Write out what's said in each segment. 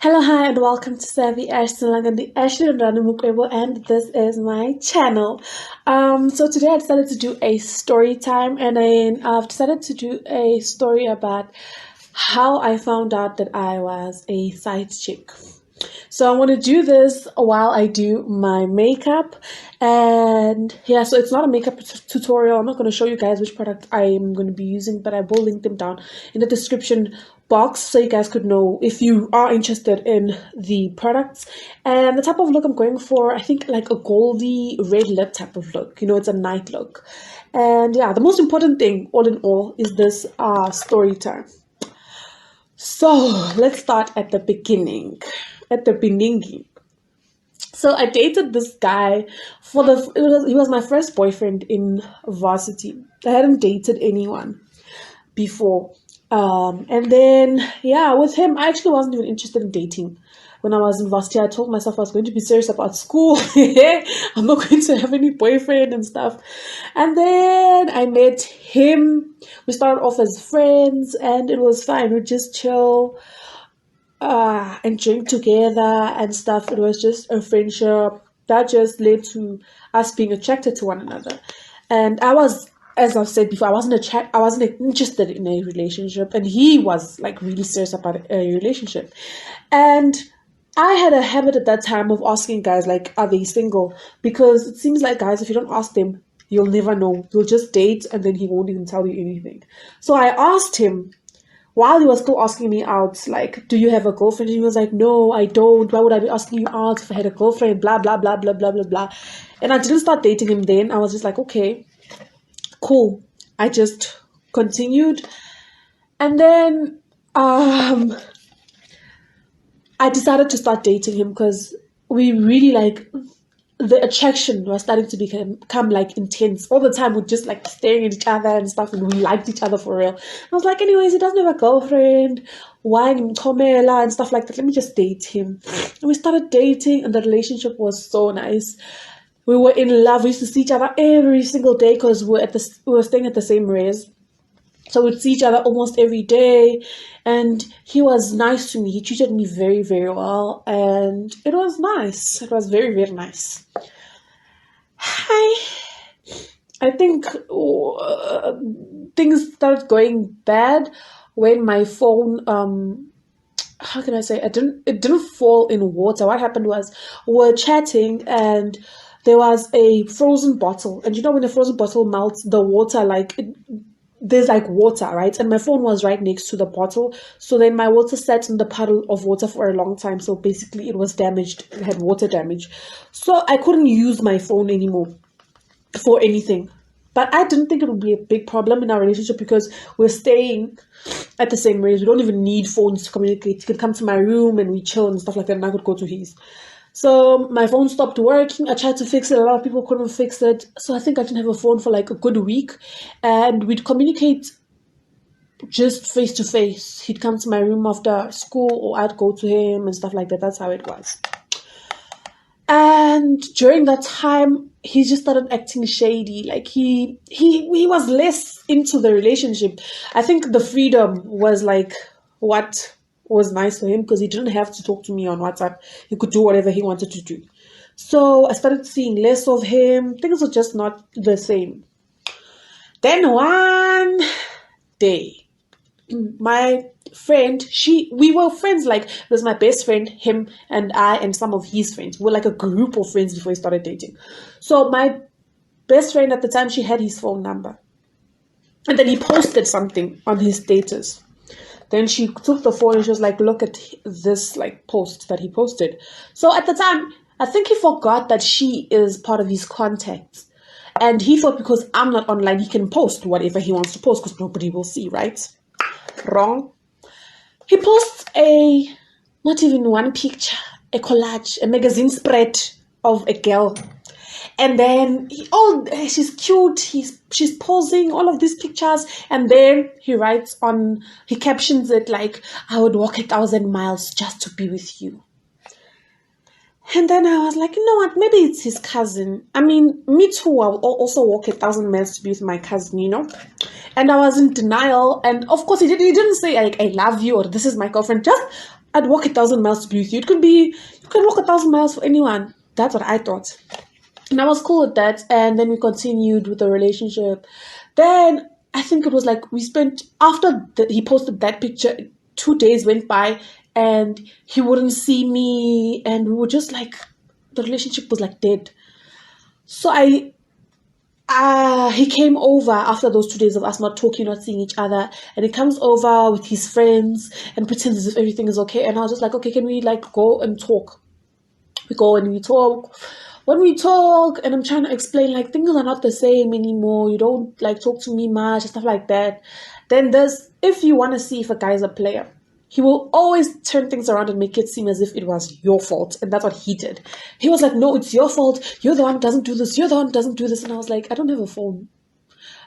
Hello, hi, and welcome to Savvy Ashton and the Ashton Ranumukwebo, and this is my channel. So today I decided to do a story time, and I've decided to do a story about how I found out that I was a side chick. So I'm going to do this while I do my makeup, and yeah, so it's not a makeup tutorial. I'm not going to show you guys which product I'm going to be using, but I will link them down in the description box so you guys could know if you are interested in the products. And the type of look I'm going for, I think like a goldy red lip type of look. You know, it's a night look. And yeah, the most important thing all in all is this story time. So let's start at the beginning. So I dated this guy he was my first boyfriend in varsity. I hadn't dated anyone before. And then yeah, with him I actually wasn't even interested in dating. When I was in varsity, I told myself I was going to be serious about school. I'm not going to have any boyfriend and stuff. And then I met him. We started off as friends and it was fine. We'd just chill and drink together and stuff. It was just a friendship that just led to us being attracted to one another. And I was, as I've said before, I wasn't interested in a relationship, and he was like really serious about a relationship. And I had a habit at that time of asking guys like, are they single? Because it seems like guys, if you don't ask them, you'll never know. You'll just date and then he won't even tell you anything. So I asked him while he was still asking me out, like, do you have a girlfriend? And he was like, no, I don't. Why would I be asking you out if I had a girlfriend? Blah, blah, blah, blah, blah, blah, blah. And I didn't start dating him then. I was just like, okay, cool. I just continued. And then I decided to start dating him because we really like the attraction was starting to become like intense. All the time we're just like staring at each other and stuff, and we liked each other for real. I was like, anyways, he doesn't have a girlfriend, wine Komela and stuff like that. Let me just date him. And we started dating, and the relationship was so nice. We were in love. We used to see each other every single day because we were staying at the same res. So we'd see each other almost every day, and he was nice to me. He treated me very, very well, and it was nice. It was very, very nice. I think things started going bad when my phone, how can I say, it didn't fall in water. What happened was we were chatting and there was a frozen bottle, and you know when a frozen bottle melts, the water there's like water, right? And my phone was right next to the bottle. So then my water sat in the puddle of water for a long time. So basically it was damaged. It had water damage. So I couldn't use my phone anymore for anything. But I didn't think it would be a big problem in our relationship because we're staying at the same rate. We don't even need phones to communicate. He could come to my room and we chill and stuff like that, and I could go to his. So my phone stopped working. I tried to fix it. A lot of people couldn't fix it. So I think I didn't have a phone for like a good week. And we'd communicate just face to face. He'd come to my room after school or I'd go to him and stuff like that. That's how it was. And during that time, he just started acting shady. Like he was less into the relationship. I think the freedom was like what was nice for him because he didn't have to talk to me on WhatsApp. He could do whatever he wanted to do. So I started seeing less of him. Things were just not the same. Then one day, my friend, we were friends, like it was my best friend, him and I and some of his friends. We were like a group of friends before we started dating. So my best friend at the time, she had his phone number. And then he posted something on his status. Then she took the phone and she was like, look at this like post that he posted. So at the time, I think he forgot that she is part of his contacts. And he thought because I'm not online, he can post whatever he wants to post because nobody will see, right? Wrong. He posts not even one picture, a collage, a magazine spread of a girl. And then she's cute, she's posing all of these pictures, and then he captions it like, I would walk 1,000 miles just to be with you. And then I was like, you know what, maybe it's his cousin. I mean, me too, I will also walk 1,000 miles to be with my cousin, you know. And I was in denial, and of course he didn't say like, I love you or this is my girlfriend. Just I'd walk 1,000 miles to be with you. You can walk 1,000 miles for anyone. That's what I thought. And I was cool with that. And then we continued with the relationship. Then I think it was like we spent, he posted that picture, 2 days went by and he wouldn't see me. And we were just like, the relationship was like dead. So he came over after those 2 days of us not talking, not seeing each other, and he comes over with his friends and pretends as if everything is okay. And I was just like, okay, can we like go and talk? We go and we talk. When we talk, and I'm trying to explain like things are not the same anymore. You don't like talk to me much and stuff like that. Then if you want to see if a guy is a player, he will always turn things around and make it seem as if it was your fault. And that's what he did. He was like, no, it's your fault. You're the one who doesn't do this. You're the one who doesn't do this. And I was like, I don't have a phone.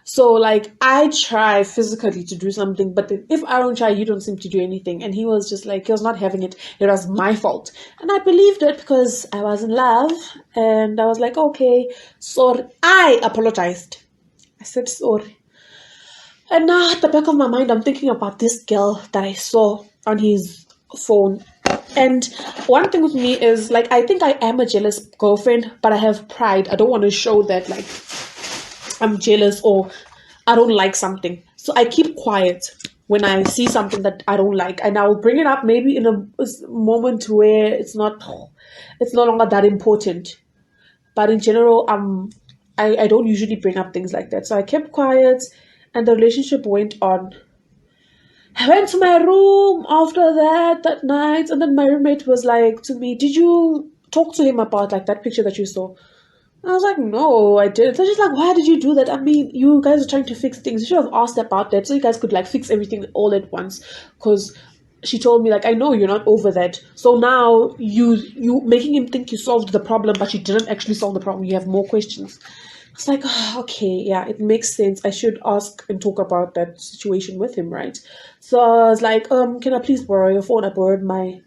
So like I try physically to do something, but if I don't try, you don't seem to do anything. And he was just like, he was not having it. It was my fault. And I believed it because I was in love. And I was like, okay, sorry. I apologized. I said sorry. And now at the back of my mind, I'm thinking about this girl that I saw on his phone. And one thing with me is like, I think I am a jealous girlfriend, but I have pride. I don't want to show that like I'm jealous or I don't like something. So I keep quiet when I see something that I don't like. And I will bring it up maybe in a moment where it's no longer that important. But in general, I don't usually bring up things like that. So I kept quiet. And the relationship went on. I went to my room after that night, and then my roommate was like to me, did you talk to him about like that picture that you saw? I was like, no, I didn't. So she's like, why did you do that? I mean, you guys are trying to fix things. You should have asked about that so you guys could like fix everything all at once. Because she told me like, I know you're not over that. So now you making him think you solved the problem, but you didn't actually solve the problem. You have more questions. It's like, oh, okay, yeah, it makes sense. I should ask and talk about that situation with him, right? So I was like, can I please borrow your phone? I borrowed my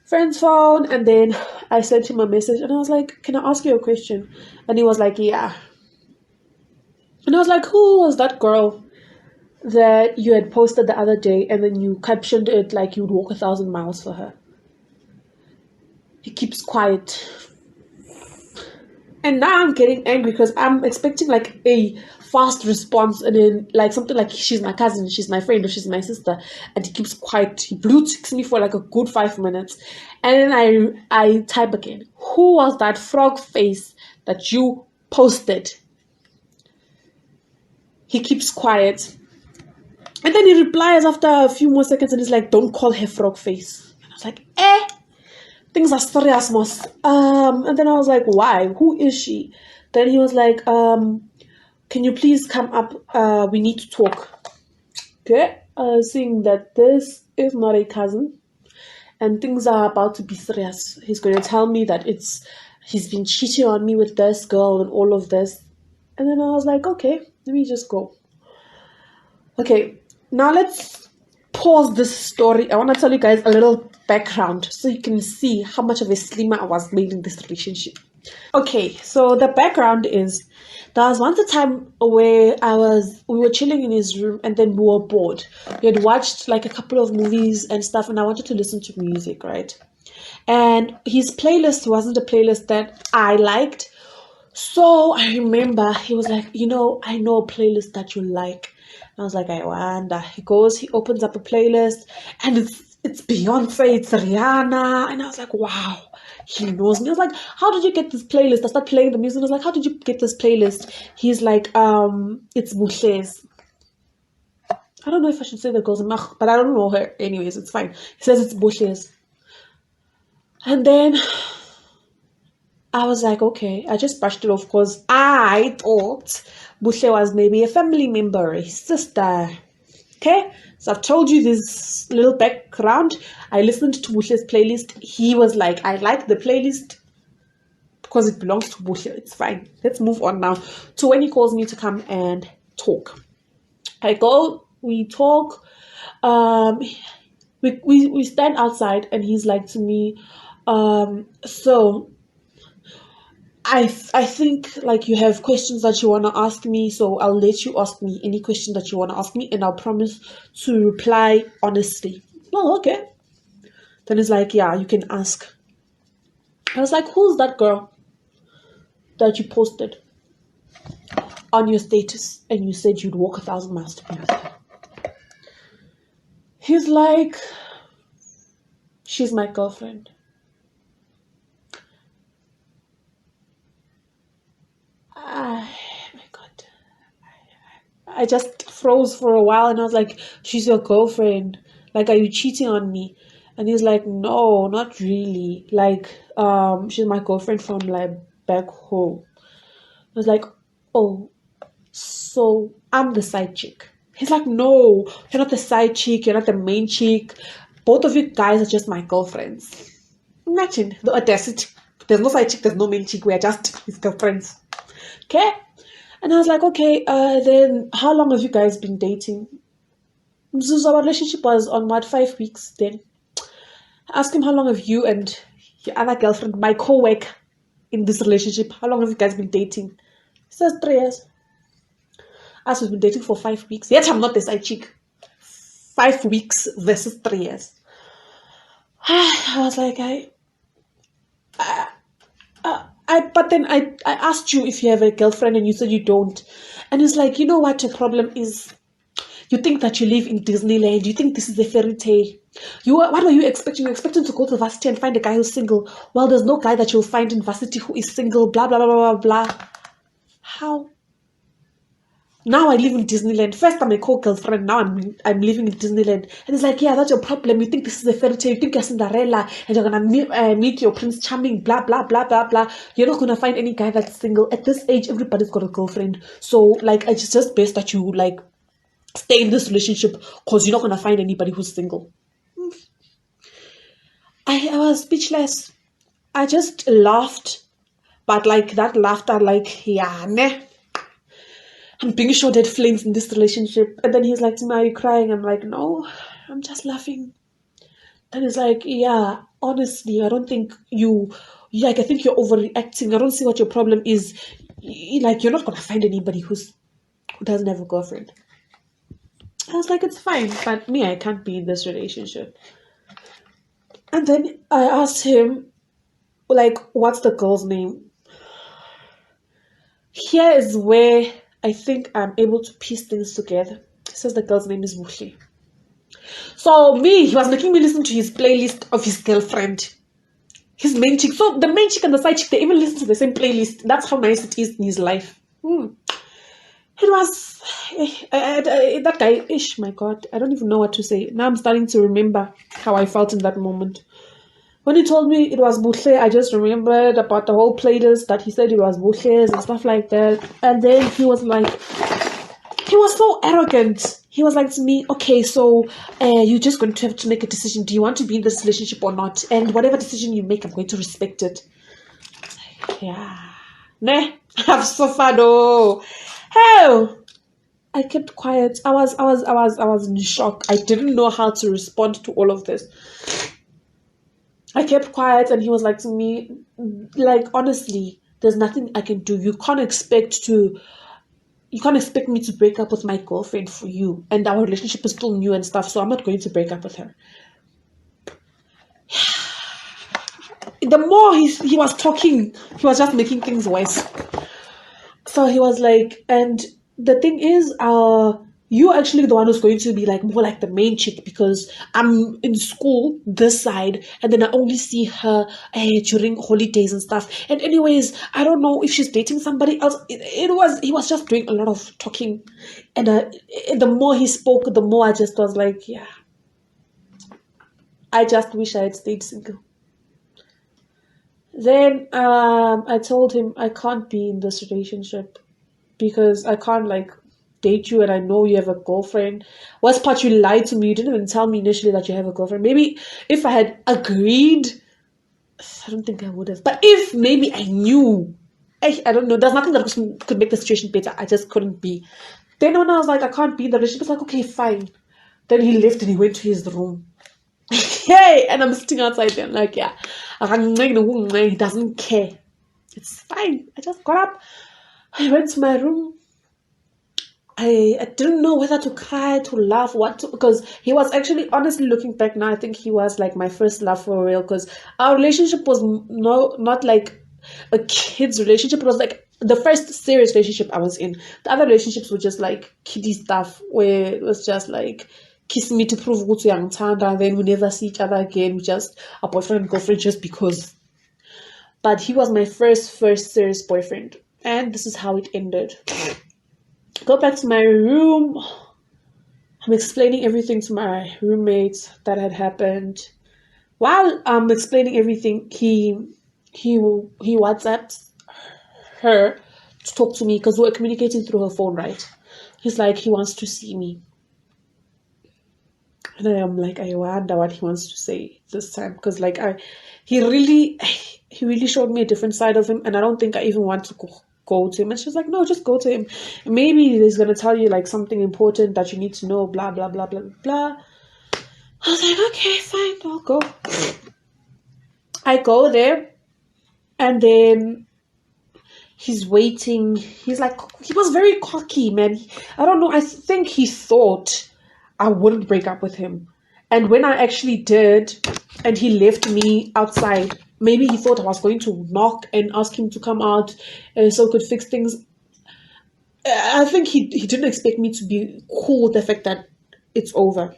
friend's phone, and then I sent him a message, and I was like, can I ask you a question? And he was like, yeah. And I was like, who was that girl that you had posted the other day, and then you captioned it like you'd walk 1,000 miles for her? He keeps quiet. And now I'm getting angry because I'm expecting like a fast response, and then like something like she's my cousin, she's my friend, or she's my sister. And he keeps quiet. He blue ticks me for like a good 5 minutes. And then I type again, who was that frog face that you posted? He keeps quiet. And then he replies after a few more seconds and he's like, don't call her frog face. And I was like, things are serious, Moss. And then I was like, why? Who is she? Then he was like, can you please come up? We need to talk. Okay. Seeing that this is not a cousin and things are about to be serious. He's going to tell me that he's been cheating on me with this girl and all of this. And then I was like, okay, let me just go. Okay. Now let's pause this story. I want to tell you guys a little background so you can see how much of a slimmer I was made in this relationship. Okay, so the background is there was once a time where we were chilling in his room and then we were bored. We had watched like a couple of movies and stuff, and I wanted to listen to music, right? And his playlist wasn't a playlist that I liked. So I remember he was like, I know a playlist that you like. I was like, I wonder. He opens up a playlist, and it's Beyonce, it's Rihanna. And I was like, wow, he knows me. I was like, how did you get this playlist? I started playing the music. I was like, how did you get this playlist? He's like, it's Bushes. I don't know if I should say the girl's name, but I don't know her. Anyways, it's fine. He says it's Bushes. And then I was like, okay, I just brushed it off because I thought Bushle was maybe a family member, a sister. Okay, so I've told you this little background. I listened to Bushle's playlist. He was like, I like the playlist because it belongs to Bushle. It's fine. Let's move on now to when he calls me to come and talk. I go, we talk. We stand outside, and he's like to me, so I think like you have questions that you want to ask me, so I'll let you ask me any question that you want to ask me, and I'll promise to reply honestly. Oh, okay. Then he's like, yeah, you can ask. I was like, who's that girl that you posted on your status and you said you'd walk 1,000 miles to be with her? He's like, she's my girlfriend. Oh my God. I just froze for a while and I was like, she's your girlfriend. Like, are you cheating on me? And he's like, no, not really. Like, she's my girlfriend from like back home. I was like, oh, so I'm the side chick. He's like, no, you're not the side chick, you're not the main chick. Both of you guys are just my girlfriends. Imagine the audacity. There's no side chick, there's no main chick, we are just his girlfriends. Okay? And I was like, okay, then how long have you guys been dating? So our relationship was on what, 5 weeks then? I asked him, how long have you and your other girlfriend, my co-worker in this relationship, how long have you guys been dating? He says 3 years. Us, we've been dating for 5 weeks. Yet I'm not the side chick. 5 weeks versus 3 years. I was like, but then I asked you if you have a girlfriend and you said you don't. And it's like, you know what your problem is? You think that you live in Disneyland. You think this is a fairy tale. What were you expecting? You're expecting to go to varsity and find a guy who's single. Well, there's no guy that you'll find in varsity who is single, blah, blah, blah, blah, blah. How? Now I live in Disneyland. First I'm a co-girlfriend. Now I'm living in Disneyland. And it's like, yeah, that's your problem. You think this is a fairy tale. You think you're Cinderella and you're gonna meet your Prince Charming. Blah blah blah blah blah. You're not gonna find any guy that's single. At this age, everybody's got a girlfriend. So like, it's just best that you like stay in this relationship because you're not gonna find anybody who's single. I was speechless. I just laughed, but like that laughter, like yeah, nah. I'm being shot at flames in this relationship. And then he's like, to me, are you crying? I'm like, no, I'm just laughing. Then he's like, yeah, honestly, I don't think I think you're overreacting. I don't see what your problem is. Like, you're not going to find anybody who doesn't have a girlfriend. I was like, it's fine, but me, I can't be in this relationship. And then I asked him, like, what's the girl's name? Here is where I think I'm able to piece things together. He says the girl's name is Buhle. So he was making me listen to his playlist of his girlfriend. His main chick. So the main chick and the side chick, they even listen to the same playlist. That's how nice it is in his life. It was, that guy, my God, I don't even know what to say. Now I'm starting to remember how I felt in that moment. When he told me it was Buhle, I just remembered about the whole playlist that he said it was Buhle's and stuff like that. And then he was so arrogant. He was like to me, okay, so you're just going to have to make a decision. Do you want to be in this relationship or not? And whatever decision you make, I'm going to respect it. Yeah. Nah, I've suffered. Oh, hell. I kept quiet. I was in shock. I didn't know how to respond to all of this. I kept quiet and he was like to me, like, honestly, there's nothing I can do. You can't expect me to break up with my girlfriend for you. And our relationship is still new and stuff, so I'm not going to break up with her. The more he was talking, he was just making things worse. So he was like, and the thing is, you're actually the one who's going to be like more like the main chick because I'm in school this side and then I only see her during holidays and stuff. And anyways, I don't know if she's dating somebody else. He was just doing a lot of talking. And the more he spoke, the more I just was like, yeah, I just wish I had stayed single. Then I told him I can't be in this relationship because I can't like date you and I know you have a girlfriend. Worst part, you lied to me. You didn't even tell me initially that you have a girlfriend. Maybe if I had agreed, I don't think I would have. But if maybe I knew, I don't know. There's nothing that could make the situation better. I just couldn't be. Then when I was like, I can't be in the relationship, it's like, okay, fine. Then he left and he went to his room. Hey, and I'm sitting outside there. I'm like, yeah. He doesn't care. It's fine. I just got up. I went to my room. I didn't know whether to cry, to laugh, what to, because he was actually, honestly, looking back now, I think he was like my first love for real, because our relationship was not like a kid's relationship. It was like the first serious relationship I was in. The other relationships were just like kiddie stuff, where it was just like kiss me to prove who's young tanda, and then we never see each other again. We just a boyfriend and girlfriend just because. But he was my first serious boyfriend, and this is how it ended. Go back to my room. I'm explaining everything to my roommate that had happened. While I'm explaining everything, he WhatsApps her to talk to me because we were communicating through her phone, right? He's like, he wants to see me. And I am like, I wonder what he wants to say this time, because like he really showed me a different side of him, and I don't think I even want to go to him. And she's like, no, just go to him. Maybe he's gonna tell you like something important that you need to know. Blah blah blah blah blah. I was like, okay, fine, I'll go. I go there, and then he's waiting. He's like, he was very cocky, man. I don't know. I think he thought I wouldn't break up with him. And when I actually did, and he left me outside, maybe he thought I was going to knock and ask him to come out so we could fix things. I think he didn't expect me to be cool with the fact that it's over.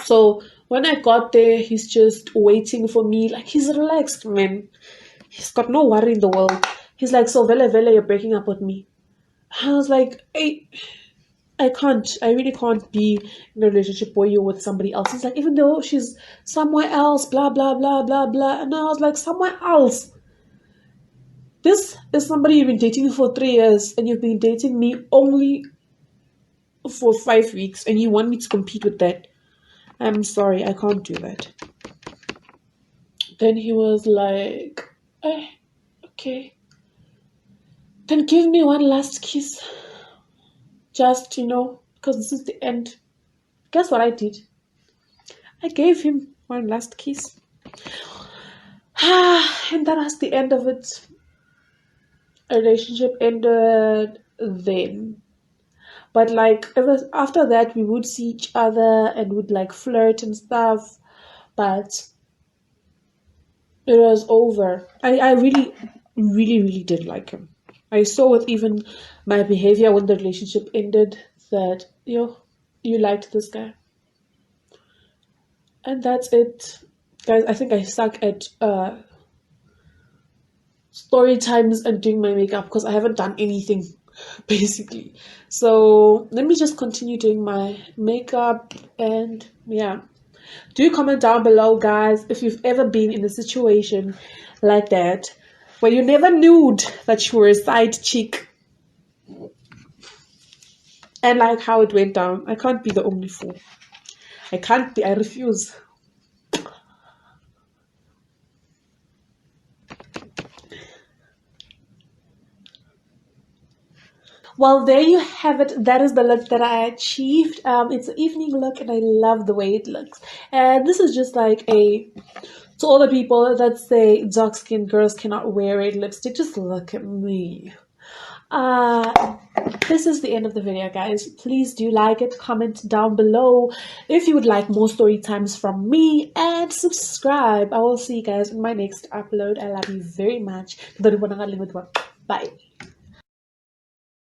So when I got there, he's just waiting for me. Like, he's relaxed, man. He's got no worry in the world. He's like, so Vele Vele, you're breaking up with me. I was like, hey, I can't. I really can't be in a relationship where you're with somebody else. He's like, even though she's somewhere else, blah, blah, blah, blah, blah. And I was like, somewhere else? This is somebody you've been dating for 3 years, and you've been dating me only for 5 weeks, and you want me to compete with that? I'm sorry, I can't do that. Then he was like, okay. Then give me one last kiss. Just, because this is the end. Guess what I did? I gave him one last kiss. And that was the end of it. A relationship ended then. But like after that, we would see each other and would like flirt and stuff. But it was over. I really, really, really did like him. I saw with even my behavior when the relationship ended that, you liked this guy. And that's it. Guys, I think I suck at story times and doing my makeup because I haven't done anything, basically. So let me just continue doing my makeup, and yeah. Do comment down below, guys, if you've ever been in a situation like that where you never knew that you were a side chick, and like how it went down. I can't be the only fool. I refuse. Well, there you have it. That is the look that I achieved. It's an evening look, and I love the way it looks. And this is just like to all the people that say dark-skinned girls cannot wear red lipstick, just look at me. This is the end of the video, guys. Please do like it, comment down below if you would like more story times from me, and subscribe. I will see you guys in my next upload. I love you very much. Bye.